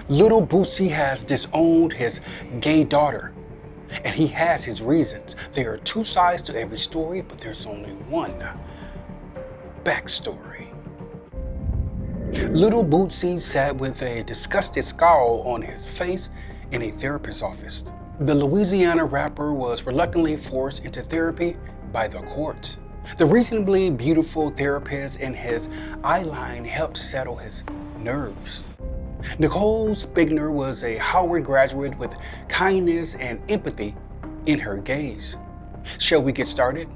Lil Boosie has disowned his gay daughter, and he has his reasons. There are two sides to every story, but there's only one backstory. Lil Boosie sat with a disgusted scowl on his face in a therapist's office. The Louisiana rapper was reluctantly forced into therapy by the courts. The reasonably beautiful therapist in his eyeline helped settle his nerves. Nicole Spigner was a Howard graduate with kindness and empathy in her gaze. Shall we get started?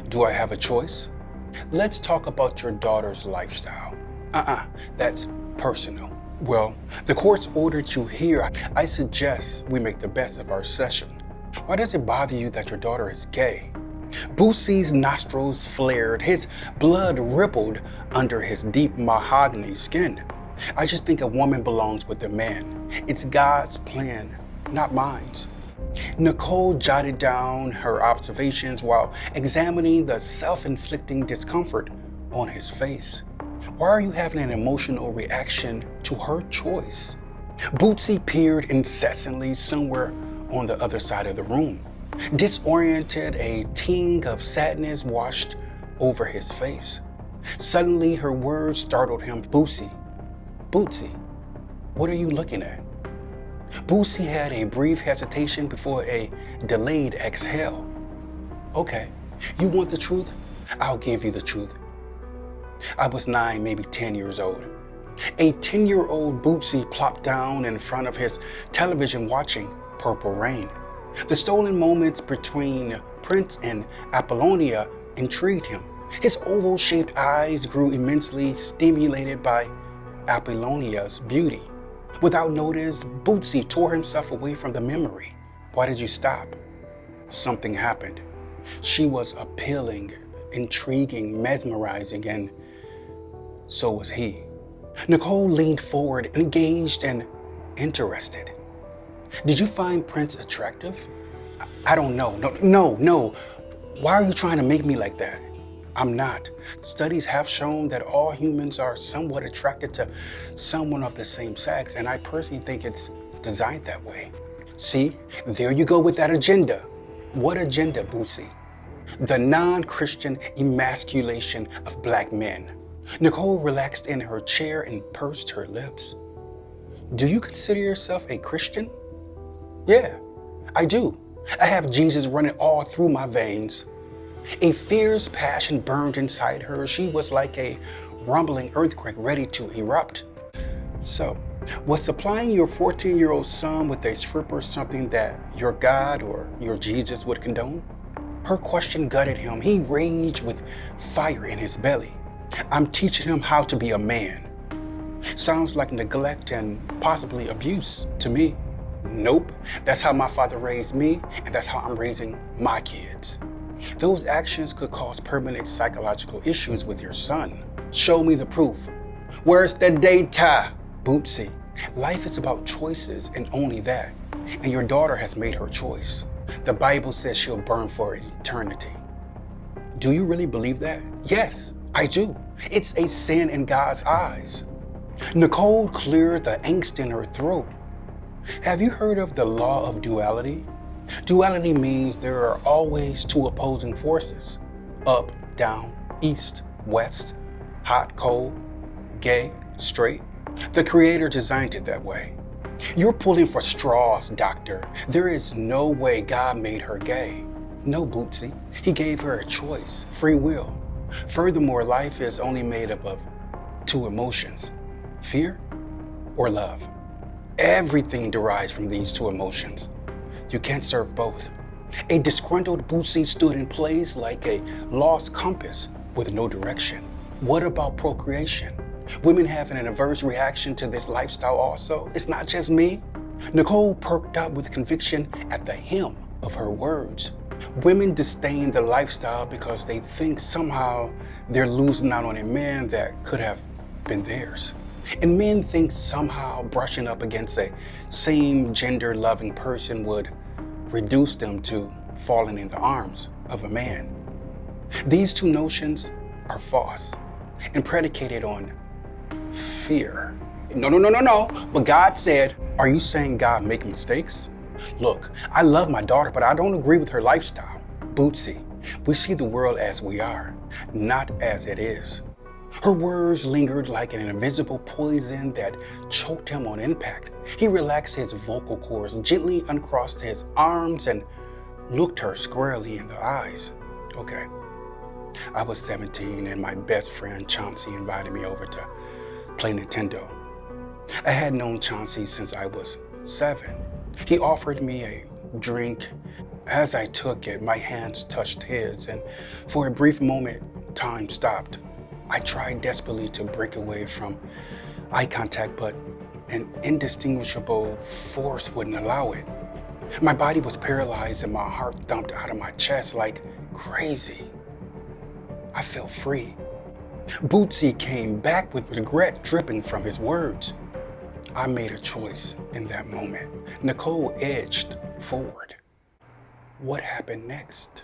Do I have a choice? Let's talk about your daughter's lifestyle. That's personal. Well, the court's ordered you here. I suggest we make the best of our session. Why does it bother you that your daughter is gay? Boosie's nostrils flared, his blood rippled under his deep mahogany skin. I just think a woman belongs with a man. It's God's plan, not mine. Nicole jotted down her observations while examining the self-inflicting discomfort on his face. Why are you having an emotional reaction to her choice? Boosie peered incessantly somewhere on the other side of the room. Disoriented, a tinge of sadness washed over his face. Suddenly, her words startled him. Boosie, what are you looking at? Boosie had a brief hesitation before a delayed exhale. Okay, you want the truth? I'll give you the truth. I was 9, maybe 10 years old. A 10-year-old Boosie plopped down in front of his television watching Purple Rain. The stolen moments between Prince and Apollonia intrigued him. His oval-shaped eyes grew immensely stimulated by Apollonia's beauty. Without notice, Boosie tore himself away from the memory. Why did you stop? Something happened. She was appealing, intriguing, mesmerizing, and so was he. Nicole leaned forward, engaged and interested. Did you find Prince attractive? I don't know. No. Why are you trying to make me like that? I'm not. Studies have shown that all humans are somewhat attracted to someone of the same sex, and I personally think it's designed that way. See, there you go with that agenda. What agenda, Boosie? The non-Christian emasculation of black men. Nicole relaxed in her chair and pursed her lips. Do you consider yourself a Christian? Yeah, I do. I have Jesus running all through my veins. A fierce passion burned inside her. She was like a rumbling earthquake ready to erupt. So, was supplying your 14-year-old son with a stripper something that your God or your Jesus would condone? Her question gutted him. He raged with fire in his belly. I'm teaching him how to be a man. Sounds like neglect and possibly abuse to me. Nope, that's how my father raised me, and that's how I'm raising my kids. Those actions could cause permanent psychological issues with your son. Show me the proof. Where's the data? Boosie, life is about choices and only that. And your daughter has made her choice. The Bible says she'll burn for eternity. Do you really believe that? Yes, I do. It's a sin in God's eyes. Nicole cleared the angst in her throat. Have you heard of the law of duality? Duality means there are always two opposing forces. Up, down, east, west, hot, cold, gay, straight. The Creator designed it that way. You're pulling for straws, doctor. There is no way God made her gay. No, Bootsy. He gave her a choice, free will. Furthermore, life is only made up of two emotions, fear or love. Everything derives from these two emotions. You can't serve both. A disgruntled Boosie stood in place like a lost compass with no direction. What about procreation? Women have an adverse reaction to this lifestyle also. It's not just me. Nicole perked up with conviction at the hem of her words. Women disdain the lifestyle because they think somehow they're losing out on a man that could have been theirs. And men think somehow brushing up against a same gender loving person would reduce them to falling in the arms of a man. These two notions are false and predicated on fear. No, no, no, no, no. But God said, are you saying God make mistakes? Look, I love my daughter, but I don't agree with her lifestyle. Boosie, we see the world as we are, not as it is. Her words lingered like an invisible poison that choked him on impact. He relaxed his vocal cords, gently uncrossed his arms, and looked her squarely in the eyes. Okay. I was 17 and my best friend Chauncey invited me over to play Nintendo. I had known Chauncey since I was 7. He offered me a drink. As I took it, my hands touched his, and for a brief moment, time stopped. I tried desperately to break away from eye contact, but an indistinguishable force wouldn't allow it. My body was paralyzed and my heart thumped out of my chest like crazy. I felt free. Boosie came back with regret dripping from his words. I made a choice in that moment. Nicole edged forward. What happened next?